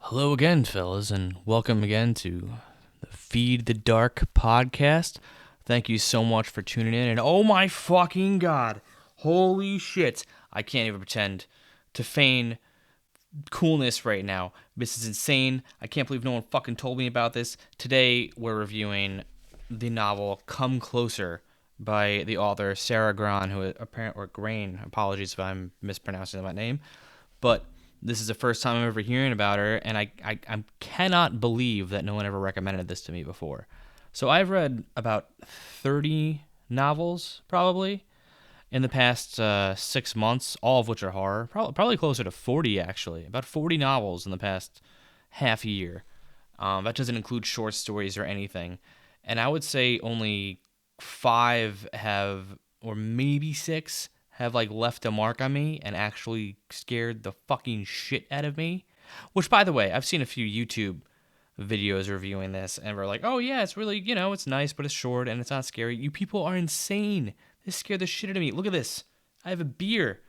Hello again, fellas, and welcome again to the Feed the Dark podcast. Thank you so much for tuning in, and oh my fucking god, holy shit, I can't even pretend to feign coolness right now. This is insane. I can't believe no one fucking told me about this. Today, we're reviewing the novel Come Closer by the author Sarah Gran, or Grain. Apologies if I'm mispronouncing that name. But this is the first time I'm ever hearing about her, and I cannot believe that no one ever recommended this to me before. So I've read about 30 novels, probably, in the past 6 months, all of which are horror. Probably closer to 40, actually. About 40 novels in the past half year. That doesn't include short stories or anything. And I would say only 5 have, or maybe 6, have like left a mark on me and actually scared the fucking shit out of me. Which, by the way, I've seen a few YouTube videos reviewing this, and we're like, oh yeah, it's really, it's nice, but it's short and it's not scary. You people are insane. This scared the shit out of me. Look at this. I have a beer.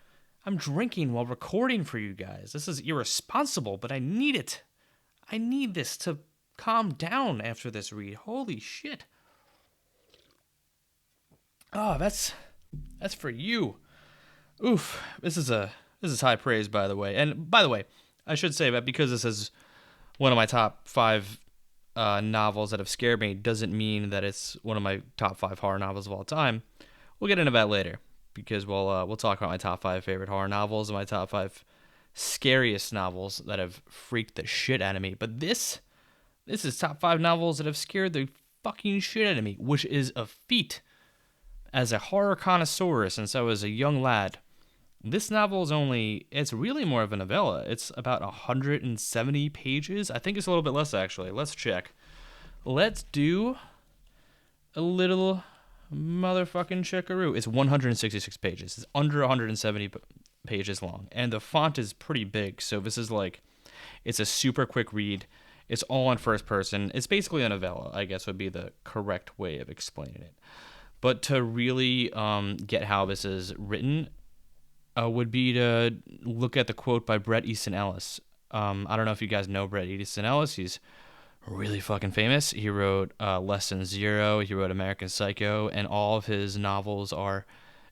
I'm drinking while recording for you guys. This is irresponsible, but I need it. I need this to calm down after this read. Holy shit. Oh, that's for you. Oof. This is high praise, by the way. And by the way, I should say that because this is one of my top 5 novels that have scared me doesn't mean that it's one of my top 5 horror novels of all time. We'll get into that later because we'll talk about my top 5 favorite horror novels and my top 5 scariest novels that have freaked the shit out of me. But this is top 5 novels that have scared the fucking shit out of me, which is a feat as a horror connoisseur since I was a young lad. This novel it's really more of a novella. It's about 170 pages. I think it's a little bit less, actually. Let's check. Let's do a little motherfucking checkaroo. It's 166 pages. It's under 170 pages long. And the font is pretty big, so this is it's a super quick read. It's all in first person. It's basically a novella, I guess would be the correct way of explaining it. But to really get how this is written would be to look at the quote by Bret Easton Ellis. I don't know if you guys know Bret Easton Ellis. He's really fucking famous. He wrote Less Than Zero. He wrote American Psycho. And all of his novels are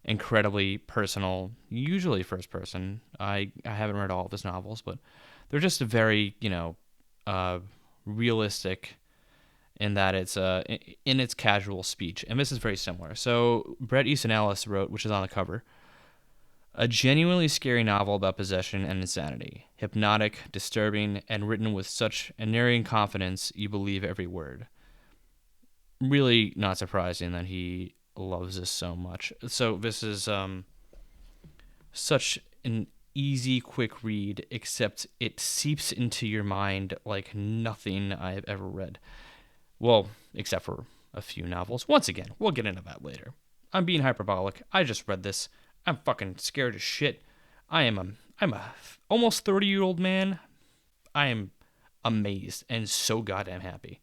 incredibly personal, usually first person. I haven't read all of his novels, but they're just very, realistic in that it's in its casual speech. And this is very similar. So Bret Easton Ellis wrote, which is on the cover, a genuinely scary novel about possession and insanity, hypnotic, disturbing, and written with such unerring confidence you believe every word. Really not surprising that he loves this so much. So this is such an easy, quick read, except it seeps into your mind like nothing I've ever read. Well, except for a few novels. Once again, we'll get into that later. I'm being hyperbolic. I just read this. I'm fucking scared as shit. I'm a almost 30-year-old man. I am amazed and so goddamn happy.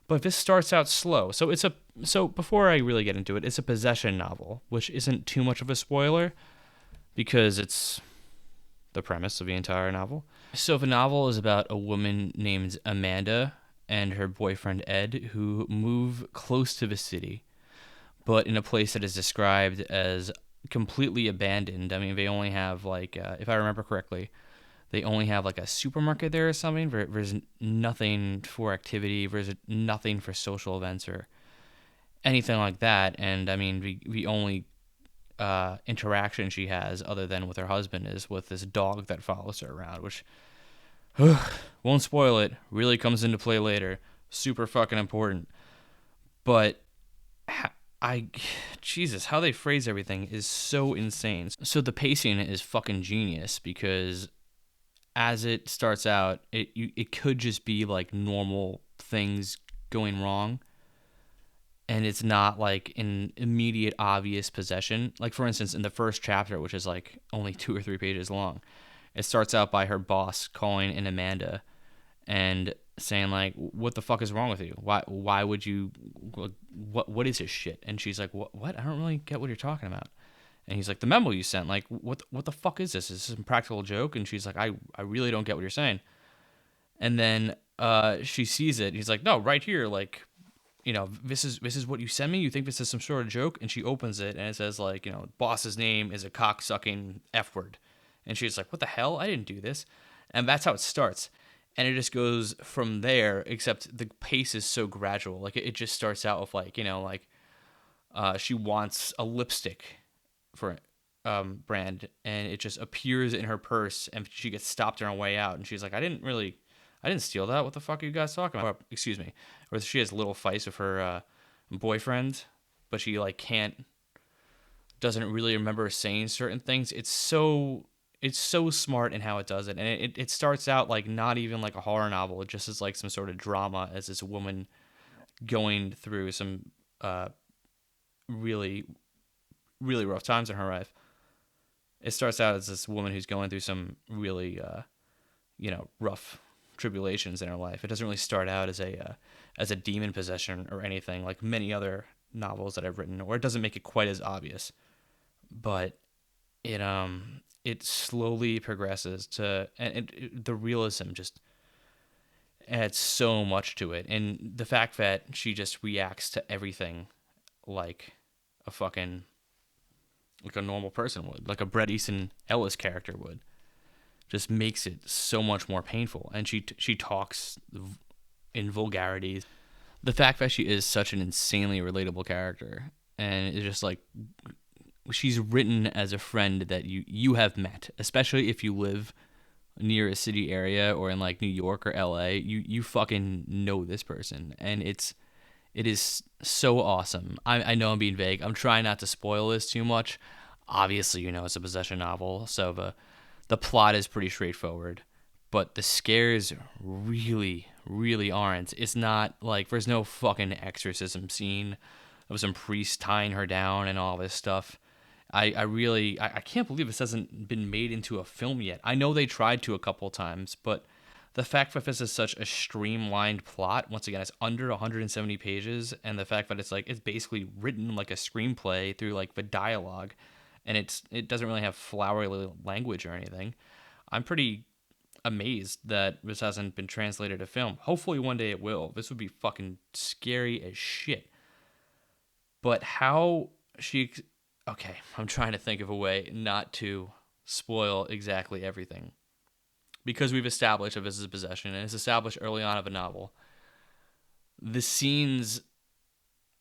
But this starts out slow. So before I really get into it, it's a possession novel, which isn't too much of a spoiler because it's the premise of the entire novel. So the novel is about a woman named Amanda and her boyfriend Ed who move close to the city, but in a place that is described as completely abandoned. I mean, they only have if I remember correctly, they only have like a supermarket there or something. There's nothing for activity. There's nothing for social events or anything like that. And I mean, the only interaction she has other than with her husband is with this dog that follows her around, which won't spoil it. Really comes into play later. Super fucking important. But Jesus, how they phrase everything is so insane. So the pacing is fucking genius because as it starts out, it could just be like normal things going wrong, and it's not like an immediate obvious possession. Like for instance, in the first chapter, which is like only 2 or 3 pages long, it starts out by her boss calling in Amanda and saying like, what the fuck is wrong with you? Why would you, what is this shit? And she's like, what? I don't really get what you're talking about. And he's like, the memo you sent, like, what the fuck is this? Is this a practical joke? And she's like, I really don't get what you're saying. And then she sees it. He's like, no, right here, like, this is what you sent me. You think this is some sort of joke? And she opens it, and it says like, boss's name is a cocksucking F word, and she's like, what the hell? I didn't do this, and that's how it starts, and it just goes from there. Except the pace is so gradual. Like it just starts out with like, she wants a lipstick for brand, and it just appears in her purse, and she gets stopped on her way out, and she's like, I didn't steal that. What the fuck are you guys talking about? Excuse me. Or she has little fights with her boyfriend, but she like doesn't really remember saying certain things. It's so smart in how it does it, and it starts out like not even like a horror novel. It just is like some sort of drama as this woman going through some really really rough times in her life. It starts out as this woman who's going through some really rough tribulations in her life. It doesn't really start out as a demon possession or anything like many other novels that I've written, or it doesn't make it quite as obvious. But it slowly progresses to, and the realism just adds so much to it, and the fact that she just reacts to everything like a fucking like a normal person would, like a Bret Easton Ellis character would, just makes it so much more painful. And she talks in vulgarities. The fact that she is such an insanely relatable character, and it's just like she's written as a friend that you have met, especially if you live near a city area or in like New York or LA. You fucking know this person, and it is so awesome. I know I'm being vague. I'm trying not to spoil this too much. Obviously, it's a possession novel, so the plot is pretty straightforward, but the scares really, really aren't. It's not like there's no fucking exorcism scene of some priest tying her down and all this stuff. I can't believe this hasn't been made into a film yet. I know they tried to a couple times, but the fact that this is such a streamlined plot, once again, it's under 170 pages, and the fact that it's basically written like a screenplay through like the dialogue, and it doesn't really have flowery language or anything. I'm pretty amazed that this hasn't been translated to film. Hopefully one day it will. This would be fucking scary as shit. But how she okay, I'm trying to think of a way not to spoil exactly everything. Because we've established that this is possession, and it's established early on of a novel. The scenes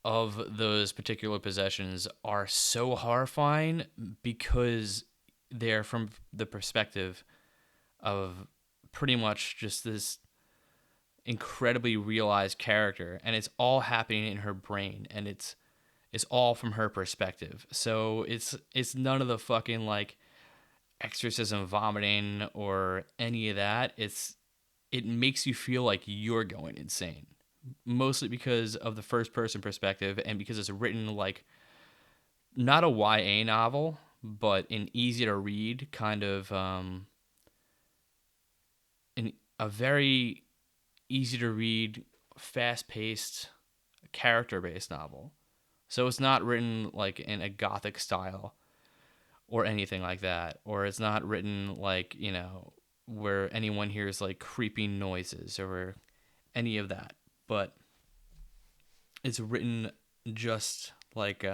of those particular possessions are so horrifying because they're from the perspective of pretty much just this incredibly realized character, and it's all happening in her brain, and it's all from her perspective. So it's none of the fucking like exorcism vomiting or any of that. It makes you feel like you're going insane, mostly because of the first person perspective, and because it's written like not a YA novel, but an easy to read kind of a very easy to read, fast paced, character based novel. So it's not written like in a gothic style or anything like that, or it's not written like where anyone hears like creeping noises or any of that. But it's written just like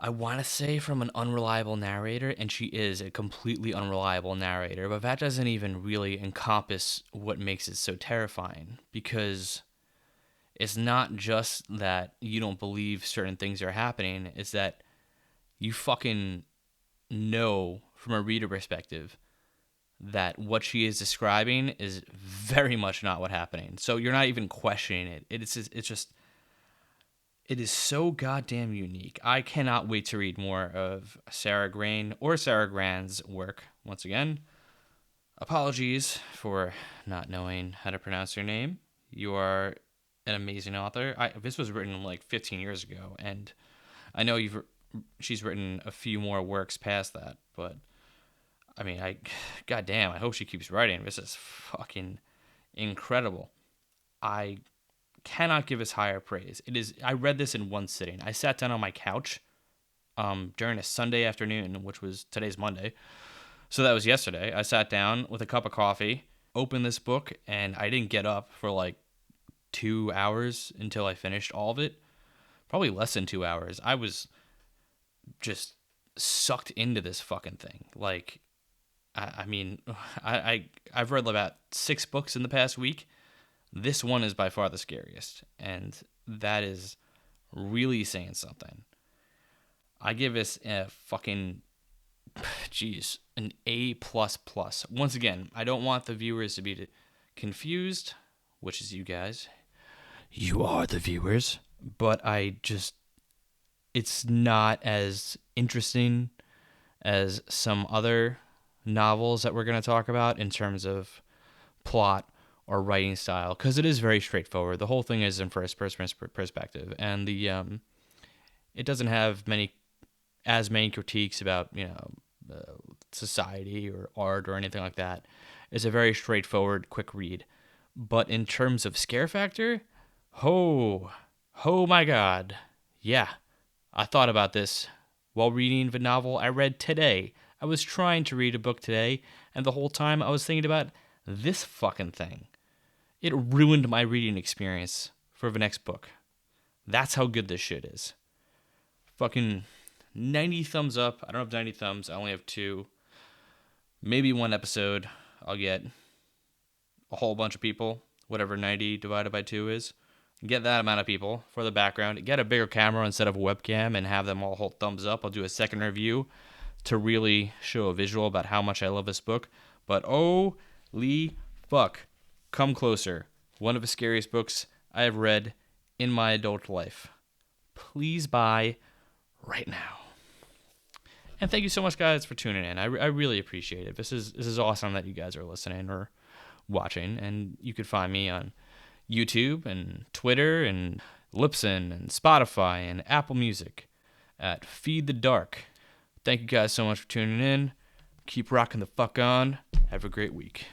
I want to say from an unreliable narrator, and she is a completely unreliable narrator, but that doesn't even really encompass what makes it so terrifying, because it's not just that you don't believe certain things are happening, it's that you fucking know from a reader perspective that what she is describing is very much not what's happening. So you're not even questioning it. It is so goddamn unique. I cannot wait to read more of Sarah Grain or Sarah Gran's work. Once again, apologies for not knowing how to pronounce your name. You are an amazing author. This was written like 15 years ago, and I know she's written a few more works past that, but I mean, goddamn, I hope she keeps writing. This is fucking incredible. I cannot give us higher praise. It is. I read this in one sitting. I sat down on my couch, during a Sunday afternoon, which was today's Monday, so that was yesterday. I sat down with a cup of coffee, opened this book and I didn't get up for like 2 hours until I finished all of it. Probably less than 2 hours. I was just sucked into this fucking thing. Like, I mean, I've read about 6 books in the past week. This one is by far the scariest, and that is really saying something. I give this a fucking, jeez, an A plus plus. Once again, I don't want the viewers to be confused, which is you guys. You are the viewers, but it's not as interesting as some other novels that we're going to talk about in terms of plot or writing style, because it is very straightforward. The whole thing is in first person perspective, and it doesn't have as many critiques about society or art or anything like that. It's a very straightforward, quick read. But in terms of scare factor, oh my god, yeah, I thought about this while reading the novel I read today. I was trying to read a book today, and the whole time I was thinking about this fucking thing. It ruined my reading experience for the next book. That's how good this shit is. Fucking 90 thumbs up. I don't have 90 thumbs. I only have 2. Maybe 1 episode I'll get a whole bunch of people, whatever 90 divided by 2 is. Get that amount of people for the background. Get a bigger camera instead of a webcam and have them all hold thumbs up. I'll do a second review to really show a visual about how much I love this book. But holy fuck, come closer. One of the scariest books I have read in my adult life. Please buy right now. And thank you so much, guys, for tuning in. I really appreciate it. This is awesome that you guys are listening or watching. And you could find me on YouTube and Twitter and Libsyn and Spotify and Apple Music at FeedTheDark. Thank you guys so much for tuning in. Keep rocking the fuck on. Have a great week.